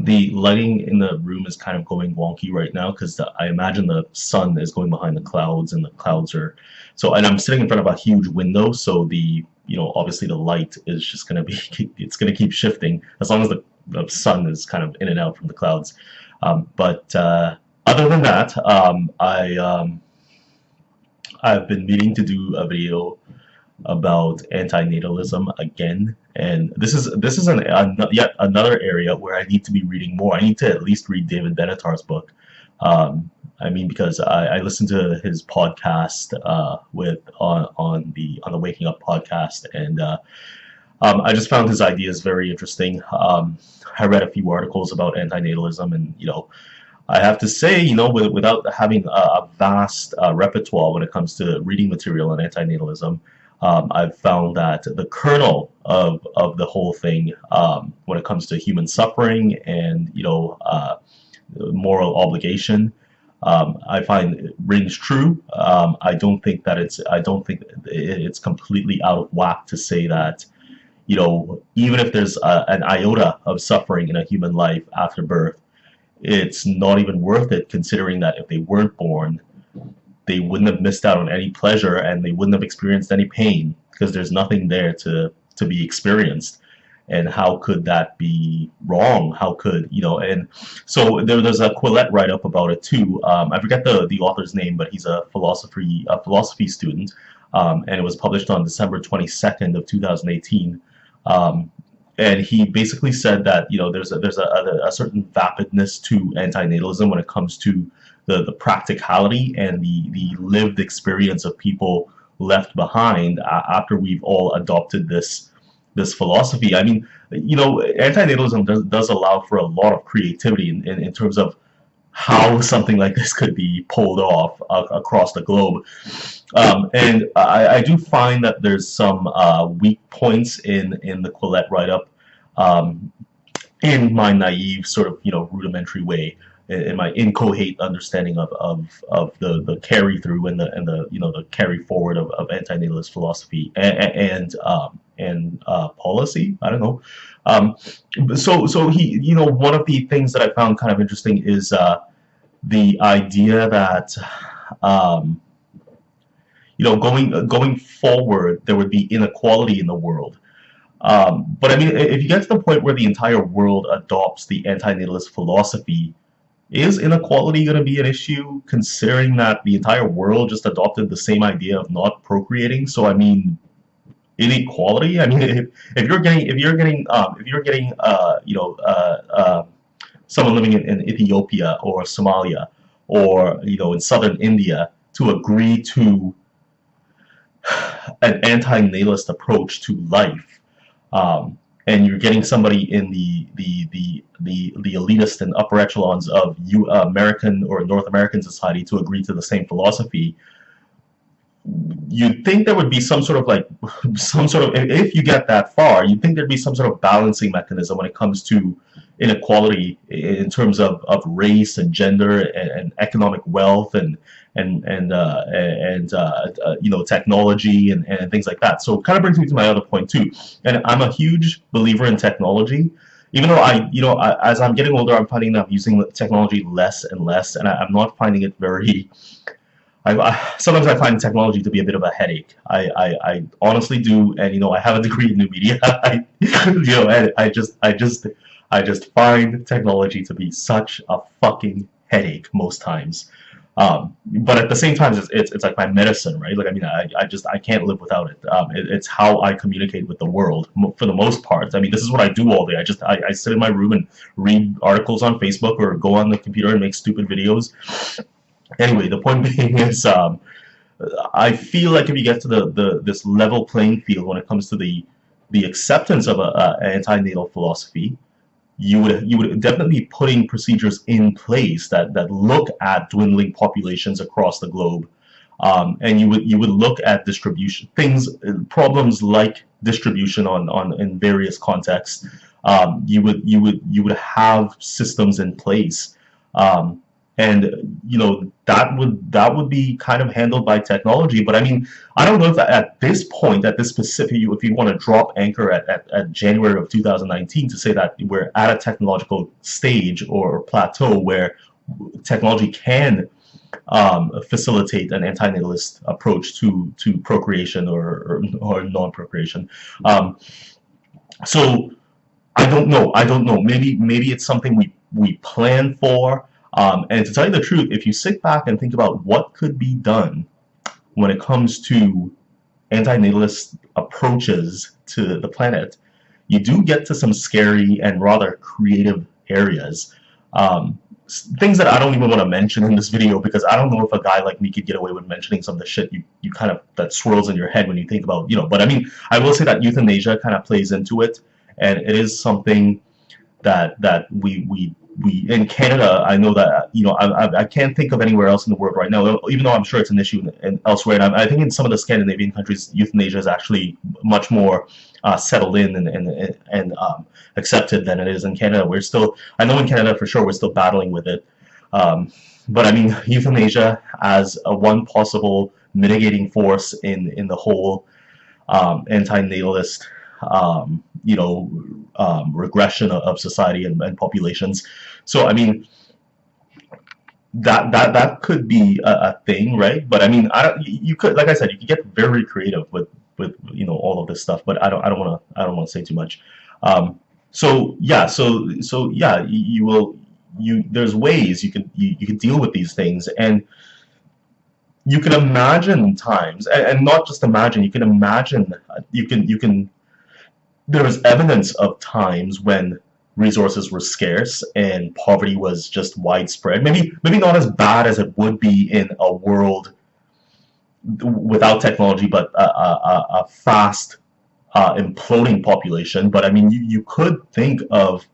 the lighting in the room is kind of going wonky right now because I imagine the sun is going behind the clouds, and the clouds are so. And I'm sitting in front of a huge window, so the obviously the light is just going to be it's going to keep shifting as long as the sun is kind of in and out from the clouds. But other than that, I've been meaning to do a video about anti-natalism again, and this is yet another area where I need to be reading more. I need to at least read David Benatar's book. I mean, because I listened to his podcast with on the Waking Up podcast, and I just found his ideas very interesting. I read a few articles about anti-natalism, and I have to say, without having a vast repertoire when it comes to reading material on anti-natalism, I've found that the kernel of the whole thing, when it comes to human suffering and moral obligation, I find it rings true. I don't think it's completely out of whack to say that even if there's an iota of suffering in a human life after birth, it's not even worth it, considering that if they weren't born, they wouldn't have missed out on any pleasure, and they wouldn't have experienced any pain, because there's nothing there to be experienced. And how could that be wrong? How could, and so there's a Quillette write-up about it too. I forget the author's name, but he's a philosophy student, and it was published on December 22nd of 2018. And he basically said that there's a certain vapidness to anti-natalism when it comes to the practicality and the lived experience of people left behind after we've all adopted this philosophy. I mean, anti-natalism does allow for a lot of creativity in terms of how something like this could be pulled off across the globe. And I do find that there's some weak points in the Quillette write-up, in my naive sort of rudimentary way, in my incoherent understanding of the carry through and the carry forward of anti-natalist philosophy and policy. I don't know. So he one of the things that I found kind of interesting is the idea that going forward there would be inequality in the world. But I mean, if you get to the point where the entire world adopts the anti-natalist philosophy, is inequality going to be an issue, considering that the entire world just adopted the same idea of not procreating? So I mean, inequality. I mean, if you're getting someone living in Ethiopia or Somalia or in southern India to agree to an anti-natalist approach to life, and you're getting somebody in the elitist and upper echelons of American or North American society to agree to the same philosophy, you'd think there would be some sort of if you get that far, you'd think there'd be some sort of balancing mechanism when it comes to inequality in terms of race and gender and economic wealth and technology and things like that. So it kind of brings me to my other point too. And I'm a huge believer in technology, even though as I'm getting older, I'm finding that I'm using technology less and less, and I'm not finding it very. Sometimes I find technology to be a bit of a headache. I honestly do, and I have a degree in new media. And I just find technology to be such a fucking headache most times. But at the same time, it's like my medicine, right? Like, I mean, I can't live without it. It's how I communicate with the world for the most part. I mean, this is what I do all day. I sit in my room and read articles on Facebook or go on the computer and make stupid videos. Anyway, the point being is, I feel like if you get to this level playing field when it comes to the acceptance of an anti-natal philosophy, you would definitely be putting procedures in place that look at dwindling populations across the globe, and you would look at distribution problems like distribution in various contexts. You would have systems in place, and that would be kind of handled by technology. But I mean, I don't know if at this point, at this specific, if you want to drop anchor at January of 2019 to say that we're at a technological stage or plateau where technology can facilitate an anti-natalist approach to procreation or non-procreation. So I don't know. I don't know. Maybe it's something we plan for. And to tell you the truth, if you sit back and think about what could be done when it comes to anti-natalist approaches to the planet, you do get to some scary and rather creative areas. Things that I don't even want to mention in this video, because I don't know if a guy like me could get away with mentioning some of the shit you kind of that swirls in your head when you think about, but I mean, I will say that euthanasia kind of plays into it, and it is something that we in Canada, I know that, I can't think of anywhere else in the world right now, even though I'm sure it's an issue elsewhere. And I think in some of the Scandinavian countries, euthanasia is actually much more settled in and accepted than it is in Canada. I know in Canada for sure, we're still battling with it. But I mean, euthanasia as one possible mitigating force in the whole anti-natalist regression of society and populations. So I mean, that could be a thing, right? But I mean, you could, like I said, you could get very creative with all of this stuff. But I don't want to say too much. So yeah, there's ways you can deal with these things, and you can imagine times, and not just imagine. You can imagine. There is evidence of times when resources were scarce and poverty was just widespread. Maybe not as bad as it would be in a world without technology, but a fast imploding population. But I mean, you could think of,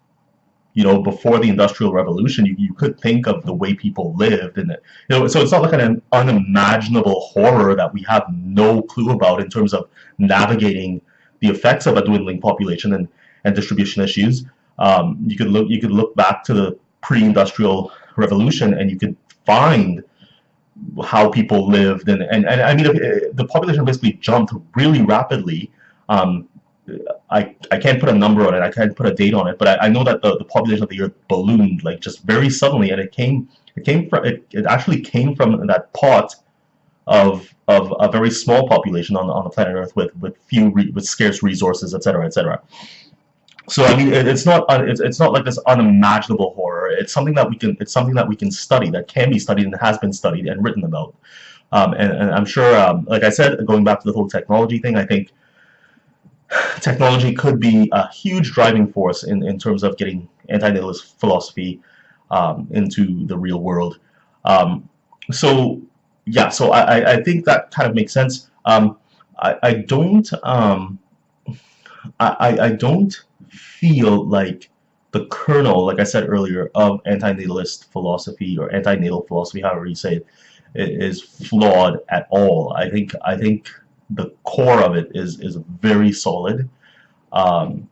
before the Industrial Revolution, you could think of the way people lived, and so it's not like an unimaginable horror that we have no clue about in terms of navigating the effects of a dwindling population and distribution issues. You could look back to the pre-industrial revolution, and you could find how people lived, and I mean, the population basically jumped really rapidly. I can't put a number on it, I can't put a date on it, but I know that the population of the Earth ballooned, like, just very suddenly, and it actually came from that pot of a very small population on the planet Earth with scarce resources, etc., etc. So I mean, it's not like this unimaginable horror. It's something that we can study, that can be studied and has been studied and written about. And I'm sure, like I said, going back to the whole technology thing, I think technology could be a huge driving force in terms of getting anti-natalist philosophy into the real world. So yeah, so I think that kind of makes sense. I don't feel like the kernel, like I said earlier, of anti-natalist philosophy or anti-natal philosophy, however you say it, is flawed at all. I think the core of it is very solid, and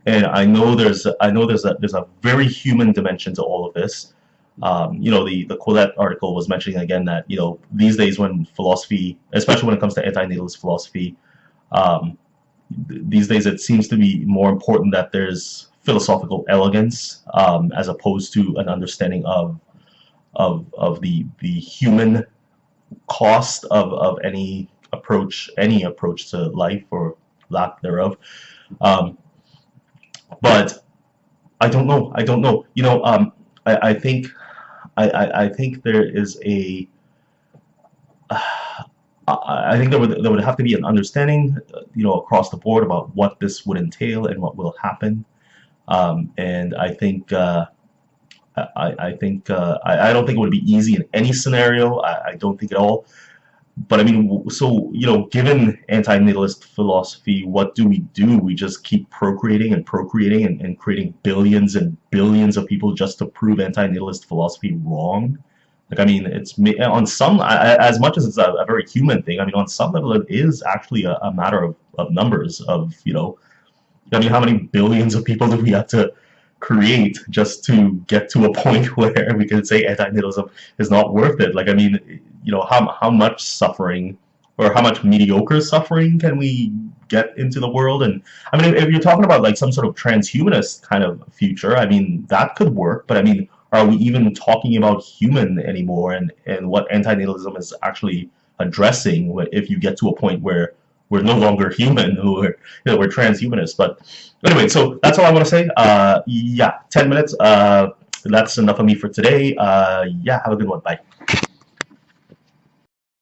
I know there's a very human dimension to all of this. The Quillette article was mentioning again that these days, when philosophy, especially when it comes to anti-natalist philosophy, these days it seems to be more important that there's philosophical elegance as opposed to an understanding of the human cost of any approach to life or lack thereof. But I don't know. I think there is a. I think there would have to be an understanding, across the board about what this would entail and what will happen. And I think I don't think it would be easy in any scenario. I don't think at all. But I mean, so given anti-natalist philosophy, what do? We just keep procreating and creating billions and billions of people just to prove anti-natalist philosophy wrong. Like, I mean, it's on some, as much as it's a very human thing, I mean, on some level, it is actually a matter of numbers. I mean, how many billions of people do we have to create just to get to a point where we can say anti-natalism is not worth it? Like, I mean, you know, how much suffering or how much mediocre suffering can we get into the world? And I mean, if you're talking about like some sort of transhumanist kind of future, I mean, that could work. But I mean, are we even talking about human anymore? And what anti-natalism is actually addressing if you get to a point where we're no longer human, we're transhumanists. But anyway, so that's all I want to say. Yeah, 10 minutes. That's enough of me for today. Yeah, have a good one. Bye.